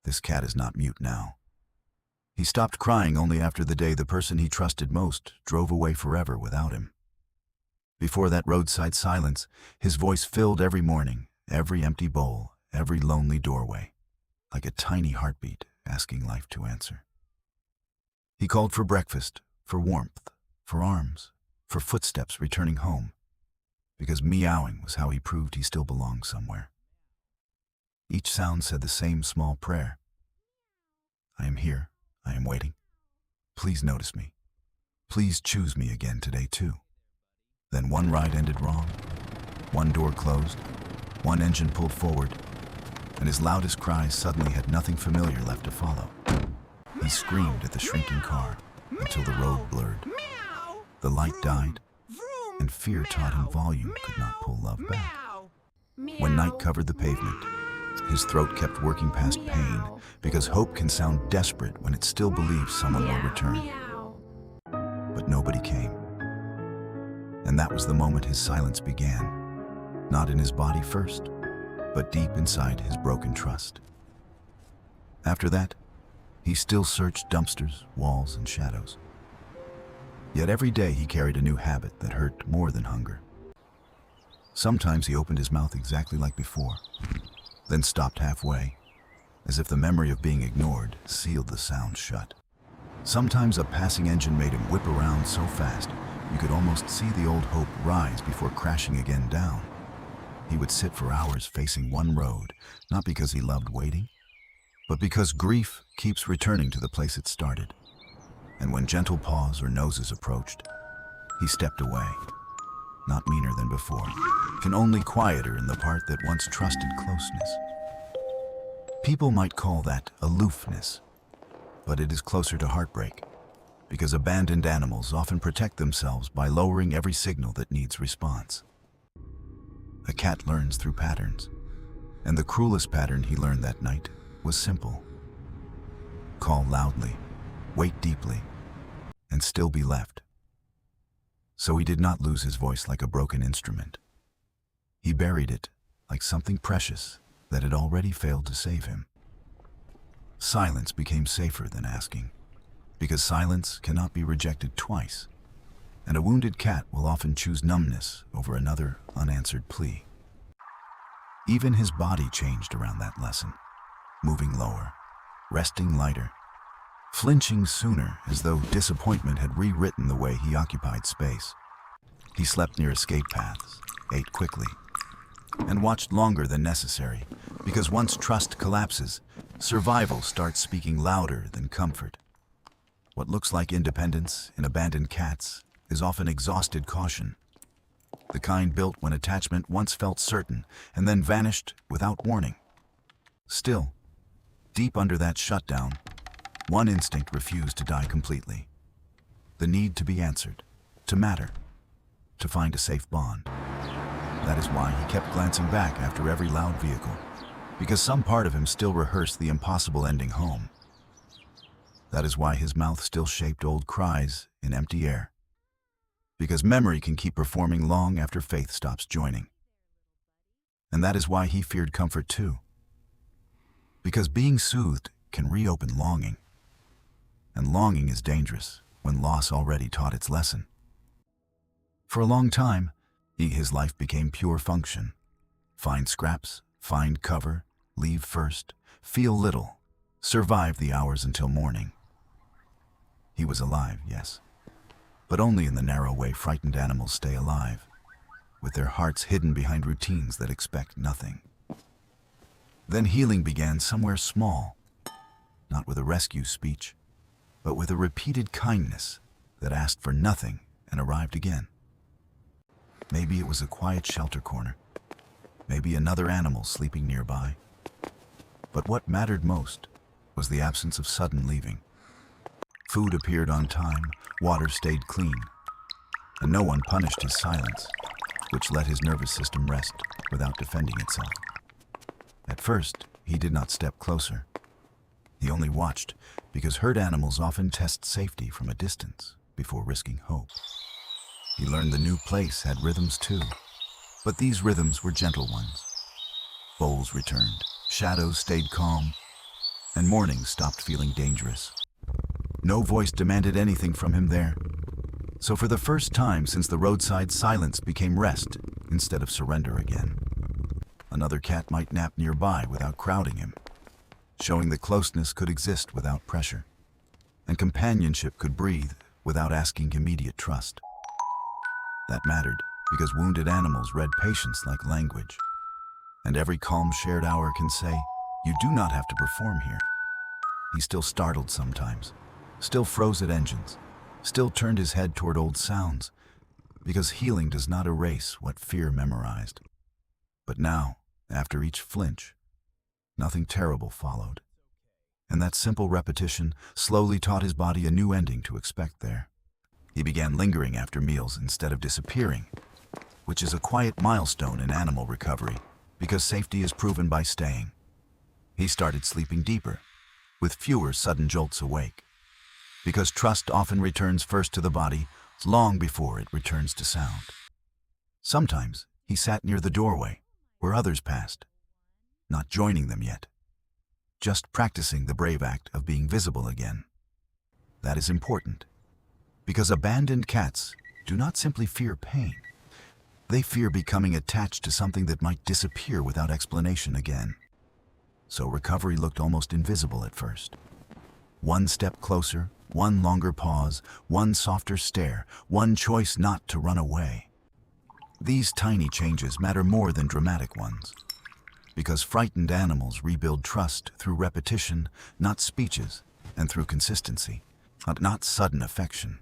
This cat is not mute now. He stopped crying only after the day the person he trusted most drove away forever without him. Before that roadside silence, his voice filled every morning, every empty bowl, every lonely doorway, like a tiny heartbeat asking life to answer. He called for breakfast, for warmth, for arms, for footsteps returning home, because meowing was how he proved he still belonged somewhere. Each sound said the same small prayer. I am here. I am waiting. Please notice me. Please choose me again today too. Then one ride ended wrong, one door closed, one engine pulled forward, and his loudest cries suddenly had nothing familiar left to follow. He screamed at the shrinking car until the road blurred. The light died, and fear taught him volume could not pull love back. When night covered the pavement, his throat kept working past pain, because hope can sound desperate when it still believes someone will return. But nobody came. And that was the moment his silence began, not in his body first, but deep inside his broken trust. After that, he still searched dumpsters, walls, and shadows. Yet every day he carried a new habit that hurt more than hunger. Sometimes he opened his mouth exactly like before, then stopped halfway, as if the memory of being ignored sealed the sound shut. Sometimes a passing engine made him whip around so fast you could almost see the old hope rise before crashing again down. He would sit for hours facing one road, not because he loved waiting, but because grief keeps returning to the place it started. And when gentle paws or noses approached, he stepped away, not meaner than before, and only quieter in the part that once trusted closeness. People might call that aloofness, but it is closer to heartbreak, because abandoned animals often protect themselves by lowering every signal that needs response. A cat learns through patterns, and the cruelest pattern he learned that night was simple. Call loudly, wait deeply, and still be left. So he did not lose his voice like a broken instrument. He buried it like something precious that had already failed to save him. Silence became safer than asking, because silence cannot be rejected twice, and a wounded cat will often choose numbness over another unanswered plea. Even his body changed around that lesson, moving lower, resting lighter, flinching sooner, as though disappointment had rewritten the way he occupied space. He slept near escape paths, ate quickly, and watched longer than necessary, because once trust collapses, survival starts speaking louder than comfort. What looks like independence in abandoned cats is often exhausted caution, the kind built when attachment once felt certain and then vanished without warning. Still, deep under that shutdown, one instinct refused to die completely: the need to be answered, to matter, to find a safe bond. That is why he kept glancing back after every loud vehicle, because some part of him still rehearsed the impossible ending home. That is why his mouth still shaped old cries in empty air, because memory can keep performing long after faith stops joining. And that is why he feared comfort too, because being soothed can reopen longing, and longing is dangerous when loss already taught its lesson. For a long time, his life became pure function. Find scraps, find cover, leave first, feel little, survive the hours until morning. He was alive, yes, but only in the narrow way frightened animals stay alive, with their hearts hidden behind routines that expect nothing. Then healing began somewhere small, not with a rescue speech, but with a repeated kindness that asked for nothing and arrived again. Maybe it was a quiet shelter corner, maybe another animal sleeping nearby. But what mattered most was the absence of sudden leaving. Food appeared on time, water stayed clean, and no one punished his silence, which let his nervous system rest without defending itself. At first, he did not step closer. He only watched, because herd animals often test safety from a distance before risking hope. He learned the new place had rhythms too, but these rhythms were gentle ones. Bowls returned, shadows stayed calm, and mornings stopped feeling dangerous. No voice demanded anything from him there. So for the first time since the roadside silence became rest instead of surrender again. Another cat might nap nearby without crowding him, showing that closeness could exist without pressure, and companionship could breathe without asking immediate trust. That mattered because wounded animals read patience like language, and every calm shared hour can say, "You do not have to perform here." He still startled sometimes, still froze at engines, still turned his head toward old sounds, because healing does not erase what fear memorized. But now, after each flinch, nothing terrible followed. And that simple repetition slowly taught his body a new ending to expect there. He began lingering after meals instead of disappearing, which is a quiet milestone in animal recovery, because safety is proven by staying. He started sleeping deeper, with fewer sudden jolts awake, because trust often returns first to the body long before it returns to sound. Sometimes he sat near the doorway, where others passed, not joining them yet, just practicing the brave act of being visible again. That is important, because abandoned cats do not simply fear pain. They fear becoming attached to something that might disappear without explanation again. So recovery looked almost invisible at first. One step closer, one longer pause, one softer stare, one choice not to run away. These tiny changes matter more than dramatic ones, because frightened animals rebuild trust through repetition, not speeches, and through consistency, not sudden affection.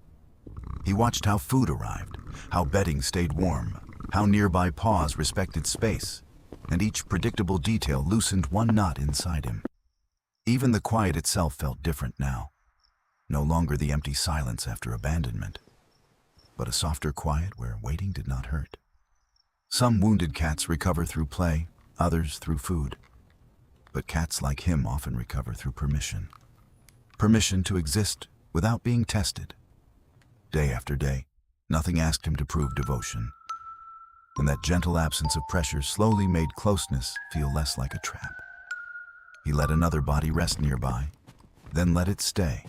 He watched how food arrived, how bedding stayed warm, how nearby paws respected space, and each predictable detail loosened one knot inside him. Even the quiet itself felt different now. No longer the empty silence after abandonment, but a softer quiet where waiting did not hurt. Some wounded cats recover through play, others through food. But cats like him often recover through permission. Permission to exist without being tested. Day after day, nothing asked him to prove devotion. And that gentle absence of pressure slowly made closeness feel less like a trap. He let another body rest nearby, then let it stay,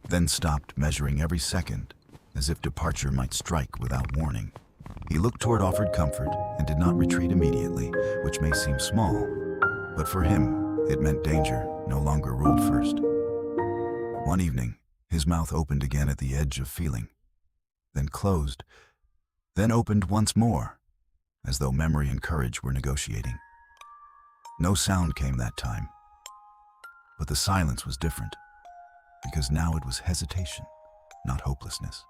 then stopped measuring every second as if departure might strike without warning. He looked toward offered comfort and did not retreat immediately, which may seem small, but for him, it meant danger no longer ruled first. One evening, his mouth opened again at the edge of feeling, then closed, then opened once more, as though memory and courage were negotiating. No sound came that time, but the silence was different, because now it was hesitation, not hopelessness.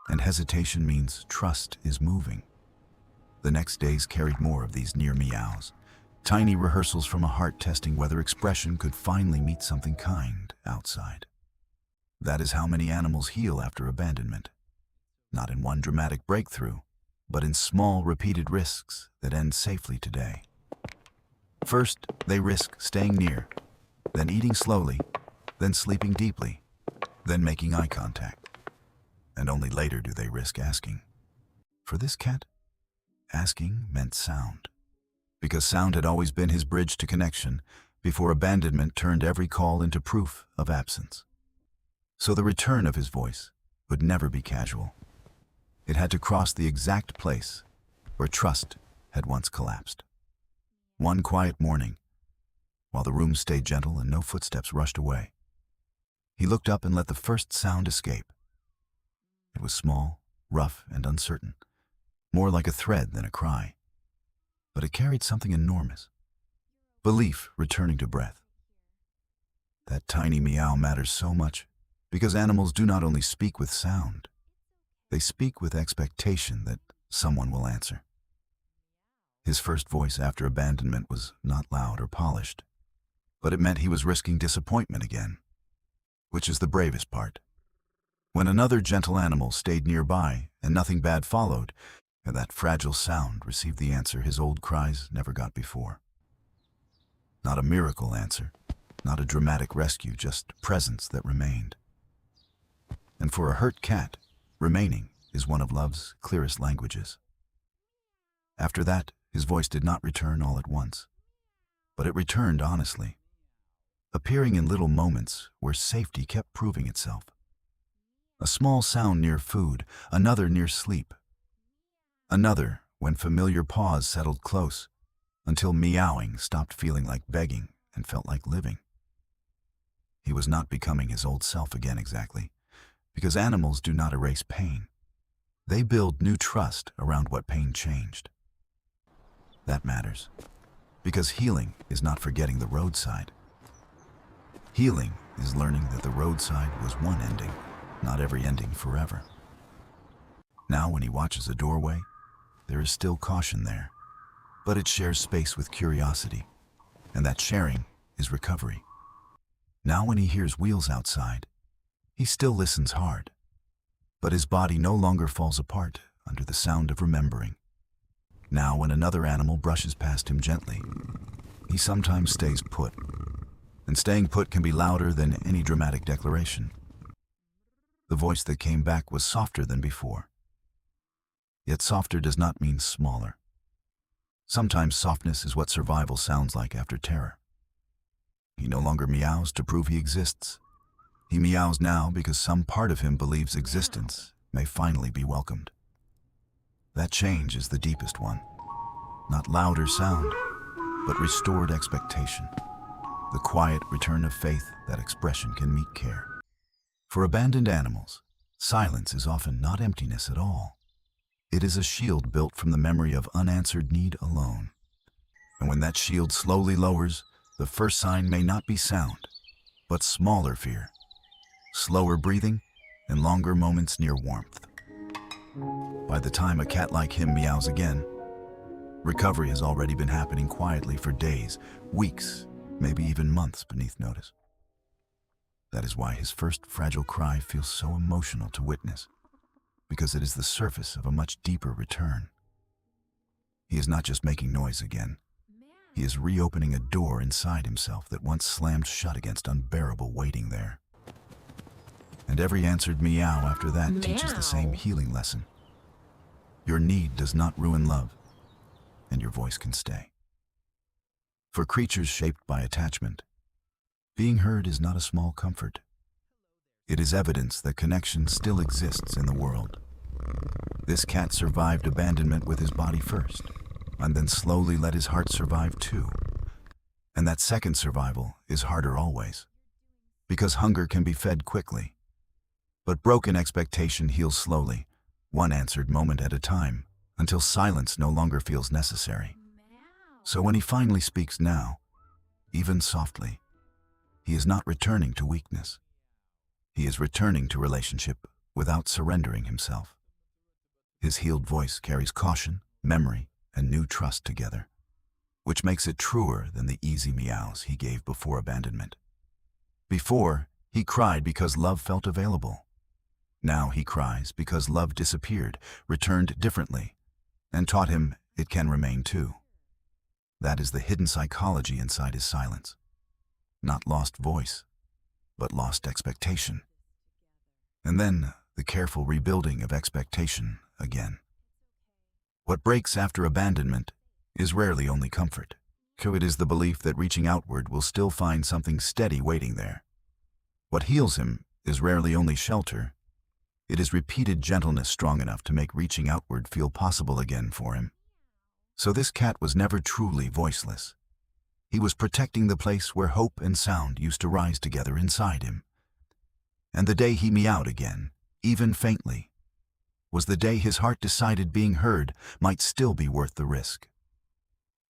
And hesitation means trust is moving. The next days carried more of these near meows, tiny rehearsals from a heart testing whether expression could finally meet something kind outside. That is how many animals heal after abandonment. Not in one dramatic breakthrough, but in small, repeated risks that end safely today. First, they risk staying near, then eating slowly, then sleeping deeply, then making eye contact. And only later do they risk asking. For this cat, asking meant sound, because sound had always been his bridge to connection before abandonment turned every call into proof of absence. So the return of his voice would never be casual. It had to cross the exact place where trust had once collapsed. One quiet morning, while the room stayed gentle and no footsteps rushed away, he looked up and let the first sound escape. It was small, rough, and uncertain, more like a thread than a cry. But it carried something enormous. Belief returning to breath. That tiny meow matters so much because animals do not only speak with sound, they speak with expectation that someone will answer. His first voice after abandonment was not loud or polished, but it meant he was risking disappointment again, which is the bravest part. When another gentle animal stayed nearby and nothing bad followed, that fragile sound received the answer his old cries never got before. Not a miracle answer, not a dramatic rescue, just presence that remained. And for a hurt cat, remaining is one of love's clearest languages. After that, his voice did not return all at once, but it returned honestly. appearing in little moments where safety kept proving itself. A small sound near food, another near sleep. Another when familiar paws settled close, until meowing stopped feeling like begging and felt like living. He was not becoming his old self again exactly, because animals do not erase pain. They build new trust around what pain changed. That matters, because healing is not forgetting the roadside. Healing is learning that the roadside was one ending, not every ending forever. Now when he watches a doorway, there is still caution there, but it shares space with curiosity, and that sharing is recovery. Now when he hears wheels outside, he still listens hard, but his body no longer falls apart under the sound of remembering. Now when another animal brushes past him gently, he sometimes stays put, and staying put can be louder than any dramatic declaration. The voice that came back was softer than before. Yet softer does not mean smaller. Sometimes softness is what survival sounds like after terror. He no longer meows to prove he exists. He meows now because some part of him believes existence may finally be welcomed. That change is the deepest one. Not louder sound, but restored expectation. The quiet return of faith that expression can meet care. For abandoned animals, silence is often not emptiness at all. It is a shield built from the memory of unanswered need alone. And when that shield slowly lowers, the first sign may not be sound, but smaller fear, slower breathing, and longer moments near warmth. By the time a cat like him meows again, recovery has already been happening quietly for days, weeks, maybe even months beneath notice. That is why his first fragile cry feels so emotional to witness, because it is the surface of a much deeper return. He is not just making noise again. He is reopening a door inside himself that once slammed shut against unbearable waiting there. And every answered meow after that teaches the same healing lesson. Your need does not ruin love, and your voice can stay. For creatures shaped by attachment, being heard is not a small comfort. It is evidence that connection still exists in the world. This cat survived abandonment with his body first, and then slowly let his heart survive too. And that second survival is harder always, because hunger can be fed quickly. But broken expectation heals slowly, one answered moment at a time, until silence no longer feels necessary. So when he finally speaks now, even softly, he is not returning to weakness. He is returning to relationship without surrendering himself. His healed voice carries caution, memory, and new trust together, which makes it truer than the easy meows he gave before abandonment. Before, he cried because love felt available. Now he cries because love disappeared, returned differently, and taught him it can remain too. That is the hidden psychology inside his silence. Not lost voice, but lost expectation. And then the careful rebuilding of expectation again. What breaks after abandonment is rarely only comfort. So it is the belief that reaching outward will still find something steady waiting there. What heals him is rarely only shelter. It is repeated gentleness strong enough to make reaching outward feel possible again for him. So this cat was never truly voiceless. He was protecting the place where hope and sound used to rise together inside him. And the day he meowed again, even faintly, was the day his heart decided being heard might still be worth the risk.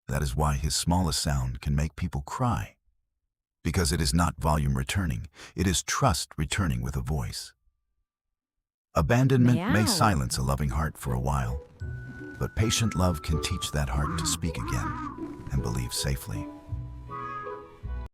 That is why his smallest sound can make people cry. Because it is not volume returning, it is trust returning with a voice. Abandonment may silence a loving heart for a while, but patient love can teach that heart to speak again and believe safely.